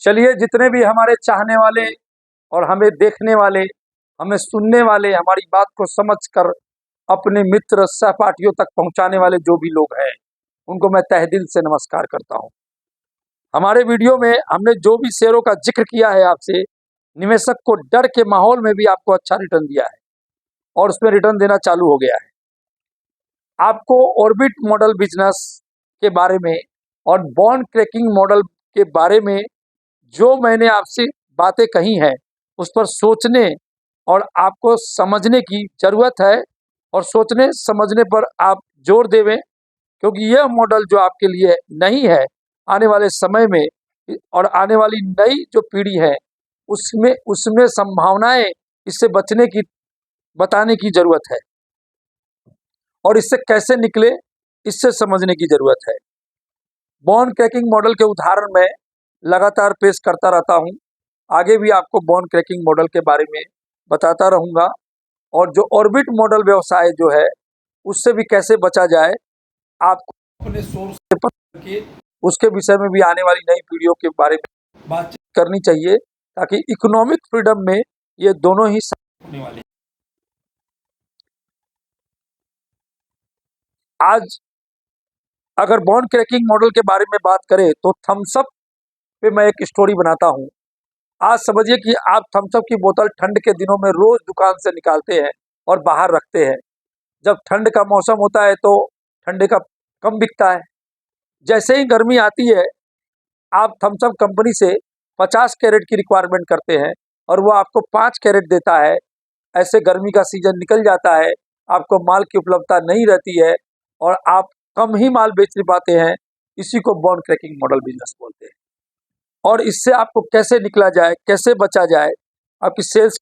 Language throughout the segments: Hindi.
चलिए, जितने भी हमारे चाहने वाले और हमें देखने वाले, हमें सुनने वाले, हमारी बात को समझकर अपने मित्र सहपाठियों तक पहुंचाने वाले जो भी लोग हैं, उनको मैं तहे दिल से नमस्कार करता हूं। हमारे वीडियो में हमने जो भी शेयरों का जिक्र किया है आपसे, निवेशक को डर के माहौल में भी आपको अच्छा रिटर्न दिया है और उसमें रिटर्न देना चालू हो गया है। आपको ऑर्बिट मॉडल बिजनेस के बारे में और बॉन्ड क्रैकिंग मॉडल के बारे में जो मैंने आपसे बातें कही हैं, उस पर सोचने और आपको समझने की ज़रूरत है और सोचने समझने पर आप जोर देवें, क्योंकि यह मॉडल जो आपके लिए नहीं है, आने वाले समय में और आने वाली नई जो पीढ़ी है उसमें उसमें संभावनाएं इससे बचने की बताने की ज़रूरत है और इससे कैसे निकले इससे समझने की ज़रूरत है। बॉन्ड क्रैकिंग मॉडल के उदाहरण मैं लगातार पेश करता रहता हूं। आगे भी आपको बॉन्ड क्रैकिंग मॉडल के बारे में बताता रहूंगा और जो ऑर्बिट मॉडल व्यवसाय जो है उससे भी कैसे बचा जाए, आपको अपने सोर्स से पता करके उसके विषय में भी आने वाली नई पीढ़ियों के बारे में बातचीत करनी चाहिए, ताकि इकोनॉमिक फ्रीडम में ये दोनों ही होने वाले। आज अगर बॉन्ड क्रैकिंग मॉडल के बारे में बात करें तो थम्स अप पे मैं एक स्टोरी बनाता हूं। आज समझिए कि आप थम्स अप की बोतल ठंड के दिनों में रोज दुकान से निकालते हैं और बाहर रखते हैं। जब ठंड का मौसम होता है तो ठंडे का कम बिकता है। जैसे ही गर्मी आती है, आप थम्स अप कंपनी से 50 कैरेट की रिक्वायरमेंट करते हैं और वो आपको 5 कैरेट देता है। ऐसे गर्मी का सीजन निकल जाता है, आपको माल की उपलब्धता नहीं रहती है और आप कम ही माल बेच पाते हैं। इसी को बॉन्ड क्रैकिंग मॉडल बिजनेस बोलते हैं। और इससे आपको कैसे निकला जाए, कैसे बचा जाए। आपकी सेल्स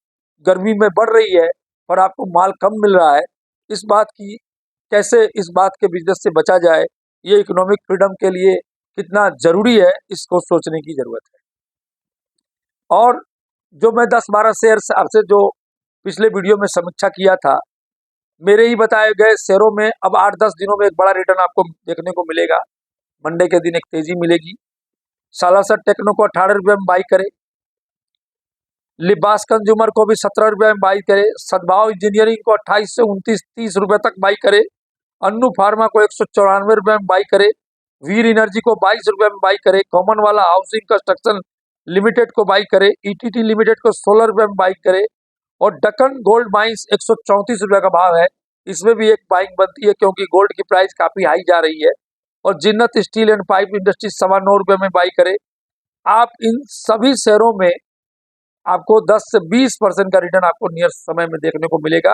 गर्मी में बढ़ रही है और आपको माल कम मिल रहा है, इस बात के बिजनेस से बचा जाए, ये इकोनॉमिक फ्रीडम के लिए कितना जरूरी है, इसको सोचने की जरूरत है। और जो मैं 10-12 शेयर्स आपसे जो पिछले वीडियो में समीक्षा किया था, मेरे ही बताए गए शेयरों में अब 8-10 दिनों में एक बड़ा रिटर्न आपको देखने को मिलेगा। मंडे के दिन एक तेजी मिलेगी। सालासर टेक्नो को 18 रुपये में बाई करे, लिबास कंज्यूमर को भी 17 रुपये में बाई करे, सद्भाव इंजीनियरिंग को 28 से 29-30 रुपये तक बाई करे, अन्नू फार्मा को 194 रुपये में बाई करे, वीर एनर्जी को 22 रुपये में बाई करे, कॉमन वाला हाउसिंग कंस्ट्रक्शन लिमिटेड को बाई करे, ईटीटी लिमिटेड को 16 रुपये में बाई करे और डकन गोल्ड माइंस 134 रुपये का भाव है। इसमें भी एक बाइंग बनती है क्योंकि गोल्ड की प्राइस काफी हाई जा रही है। और जिन्नत स्टील एंड पाइप इंडस्ट्रीज 9.25 रुपये में बाई करे। आप इन सभी शेयरों में आपको 10 से 20% का रिटर्न आपको नियर समय में देखने को मिलेगा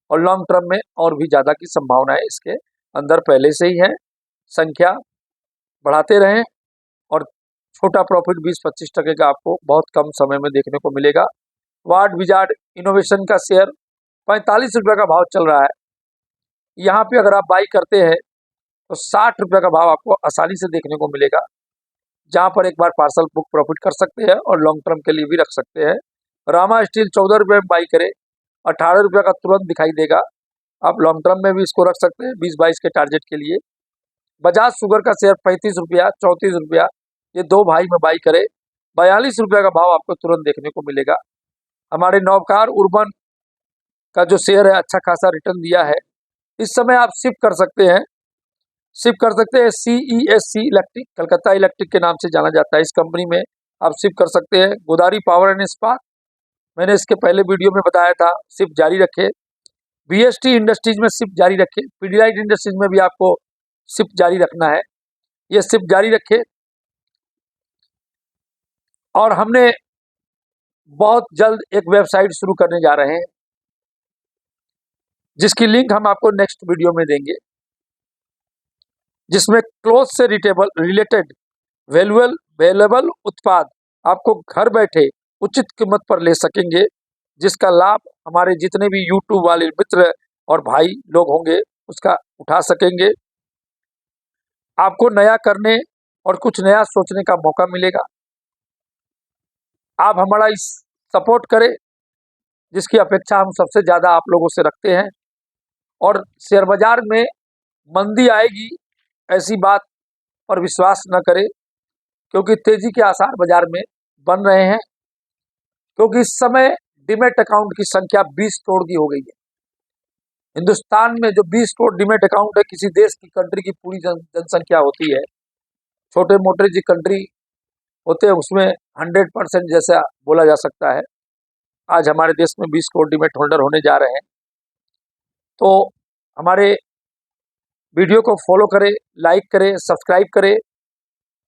और लॉन्ग टर्म में और भी ज़्यादा की संभावना है इसके अंदर पहले से ही है। संख्या बढ़ाते रहें और छोटा प्रॉफिट 20-25% का आपको बहुत कम समय में देखने को मिलेगा। वार्ड विजार्ड इनोवेशन का शेयर 45 रुपये का भाव चल रहा है। यहाँ पे अगर आप बाई करते हैं तो 60 रुपये का भाव आपको आसानी से देखने को मिलेगा, जहाँ पर एक बार पार्सल बुक प्रॉफिट कर सकते हैं और लॉन्ग टर्म के लिए भी रख सकते हैं। रामा स्टील 14 रुपये में बाई करे, 18 रुपये का तुरंत दिखाई देगा। आप लॉन्ग टर्म में भी इसको रख सकते हैं 20-22 के टारगेट के लिए। बजाज शुगर का शेयर 35 रुपया, 34 रुपया, ये दो भाई में बाई करे, 42 रुपये का भाव आपको तुरंत देखने को मिलेगा। हमारे नवकार उर्बन का जो शेयर है अच्छा खासा रिटर्न दिया है। इस समय आप शिफ्ट कर सकते हैं CESC इलेक्ट्रिक, कलकत्ता इलेक्ट्रिक के नाम से जाना जाता है। इस कंपनी में आप शिफ्ट कर सकते हैं। गोदावरी पावर एंड इस्पात, मैंने इसके पहले वीडियो में बताया था, शिफ्ट जारी रखे। BST इंडस्ट्रीज में शिफ्ट जारी रखे। पीडीलाइट इंडस्ट्रीज में भी आपको शिफ्ट जारी रखना है, ये शिफ्ट जारी रखे। और हमने बहुत जल्द एक वेबसाइट शुरू करने जा रहे हैं, जिसकी लिंक हम आपको नेक्स्ट वीडियो में देंगे, जिसमें क्लोथ से रिलेटेड वैल्यूएबल उत्पाद आपको घर बैठे उचित कीमत पर ले सकेंगे, जिसका लाभ हमारे जितने भी यूट्यूब वाले मित्र और भाई लोग होंगे उसका उठा सकेंगे। आपको नया करने और कुछ नया सोचने का मौका मिलेगा। आप हमारा इस सपोर्ट करें, जिसकी अपेक्षा हम सबसे ज़्यादा आप लोगों से रखते हैं। और शेयर बाजार में मंदी आएगी ऐसी बात पर विश्वास न करें, क्योंकि तेजी के आसार बाजार में बन रहे हैं, क्योंकि इस समय डीमैट अकाउंट की संख्या 20 करोड़ की हो गई है। हिंदुस्तान में जो 20 करोड़ डीमैट अकाउंट है, किसी देश की कंट्री की पूरी जनसंख्या होती है। छोटे मोटे जी कंट्री होते हैं उसमें 100% जैसा बोला जा सकता है। आज हमारे देश में 20 करोड़ डीमैट होल्डर होने जा रहे हैं। तो हमारे वीडियो को फॉलो करें, लाइक करें, सब्सक्राइब करें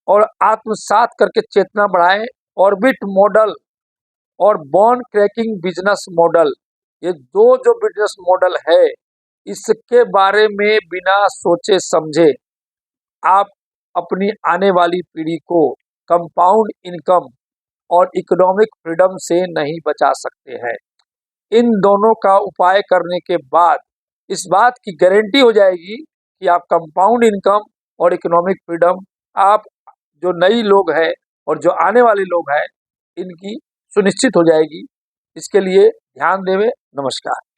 और आत्मसात करके चेतना बढ़ाएं। ऑर्बिट मॉडल और बॉन्ड क्रैकिंग बिजनेस मॉडल, ये दो जो बिजनेस मॉडल है, इसके बारे में बिना सोचे समझे आप अपनी आने वाली पीढ़ी को कंपाउंड इनकम और इकोनॉमिक फ्रीडम से नहीं बचा सकते हैं। इन दोनों का उपाय करने के बाद इस बात की गारंटी हो जाएगी कि आप कंपाउंड इनकम और इकोनॉमिक फ्रीडम, आप जो नई लोग हैं और जो आने वाले लोग हैं, इनकी सुनिश्चित हो जाएगी। इसके लिए ध्यान देवें। नमस्कार।